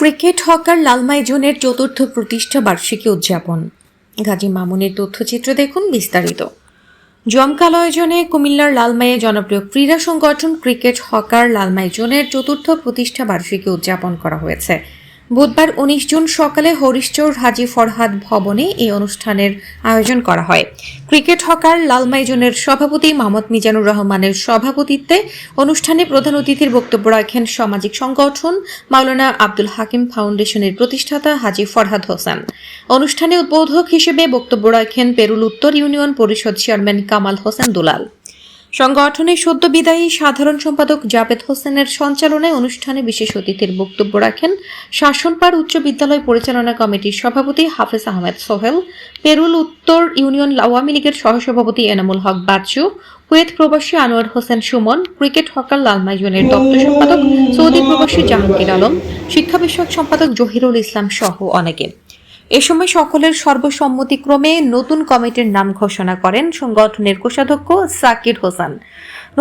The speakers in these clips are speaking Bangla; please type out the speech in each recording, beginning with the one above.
ক্রিকেট হকার লালমাই জোনের চতুর্থ প্রতিষ্ঠা বার্ষিকী উদযাপন। গাজী মামুনের তথ্যচিত্র দেখুন বিস্তারিত। জমকালো আয়োজনে কুমিল্লার লালমাইয়ে জনপ্রিয় ক্রীড়া সংগঠন ক্রিকেট হকার লালমাই জোনের চতুর্থ প্রতিষ্ঠা বার্ষিকী উদযাপন করা হয়েছে। বুধবার 19 জুন সকালে হরিশচর হাজী ফরহাদ ভবনে এই অনুষ্ঠানের আয়োজন করা হয়। ক্রিকেট হকার লালমাই জোনের সভাপতি মোহাম্মদ মিজানুর রহমানের সভাপতিত্বে অনুষ্ঠানে প্রধান অতিথির বক্তব্য রাখেন সামাজিক সংগঠন মাওলানা আব্দুল হাকিম ফাউন্ডেশনের প্রতিষ্ঠাতা হাজী ফরহাদ হোসেন। অনুষ্ঠানে উদ্বোধক হিসেবে বক্তব্য রাখেন পেরুল উত্তর ইউনিয়ন পরিষদ চেয়ারম্যান কামাল হোসেন দুলাল। সংগঠনের সদ্য বিদায়ী সাধারণ সম্পাদক জাবেদ হোসেনের সঞ্চালনায় অনুষ্ঠানে বিশেষ অতিথির বক্তব্য রাখেন শাসনপাড় উচ্চ বিদ্যালয় পরিচালনা কমিটির সভাপতি হাফেজ আহমেদ সোহেল, পেরুল উত্তর ইউনিয়ন আওয়ামী লীগের সহসভাপতি এনামুল হক বাচ্চু, কুয়েত প্রবাসী আনোয়ার হোসেন সুমন, ক্রিকেট হকার লালমাই জোনের দপ্তর সম্পাদক সৌদি প্রবাসী জাহাঙ্গীর আলম, শিক্ষা বিষয়ক সম্পাদক জহিরুল ইসলাম সহ অনেকে। এ সময় সকলের সর্বসম্মতিক্রমে নতুন কমিটির নাম ঘোষণা করেন সংগঠনের কোষাধ্যক্ষ জাকির হোসেন।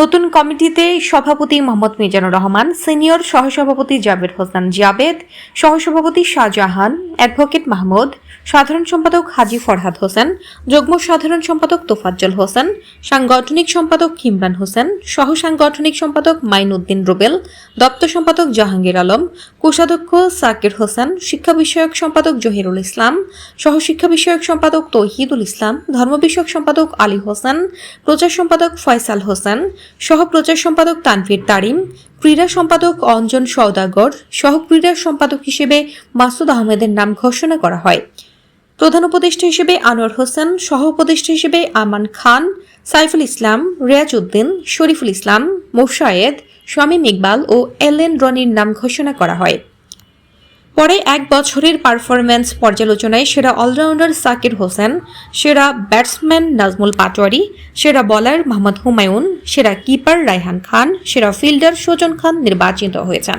নতুন কমিটিতে সভাপতি মোহাম্মদ মিজানুর রহমান, সিনিয়র সহসভাপতি জাবের হোসেন জাবেদ, সহসভাপতি শাহজাহান, অ্যাডভোকেট মাহমুদ, সাধারণ সম্পাদক হাজী ফরহাদ হোসেন, যুগ্ম সাধারণ সম্পাদক তোফাজ্জল হোসেন, সাংগঠনিক সম্পাদক ইমরান হোসেন, সহ সাংগঠনিক সম্পাদক মাইনুদ্দিন রুবেল, দপ্তর সম্পাদক জাহাঙ্গীর আলম, কোষাধ্যক্ষ জাকির হোসেন, শিক্ষা বিষয়ক সম্পাদক জহিরুল ইসলাম, সহ শিক্ষা বিষয়ক সম্পাদক তৌহিদুল ইসলাম, ধর্ম বিষয়ক সম্পাদক আলী হোসেন, প্রচার সম্পাদক ফয়সাল হোসেন, সহ প্রচার সম্পাদক তানভীর তারিম, ক্রীড়া সম্পাদক অঞ্জন সওদাগর, সহ ক্রীড়া সম্পাদক হিসেবে মাসুদ আহমেদের নাম ঘোষণা করা হয়। প্রধান উপদেষ্টা হিসেবে আনোয়ার হোসেন, সহ উপদেষ্টা হিসেবে আমান খান, সাইফুল ইসলাম, রিয়াজ উদ্দিন, শরীফুল ইসলাম, মোশায়েদ, শামীম ইকবাল ও এলএন রনির নাম ঘোষণা করা হয়। পরে এক বছরের পারফরম্যান্স পর্যালোচনায় সেরা অলরাউন্ডার জাকির হোসেন, সেরা ব্যাটসম্যান নাজমুল পাটোয়ারি, সেরা বোলার মোহাম্মদ হুমায়ুন, সেরা কিপার রায়হান খান, সেরা ফিল্ডার সুজন খান নির্বাচিত হয়েছেন।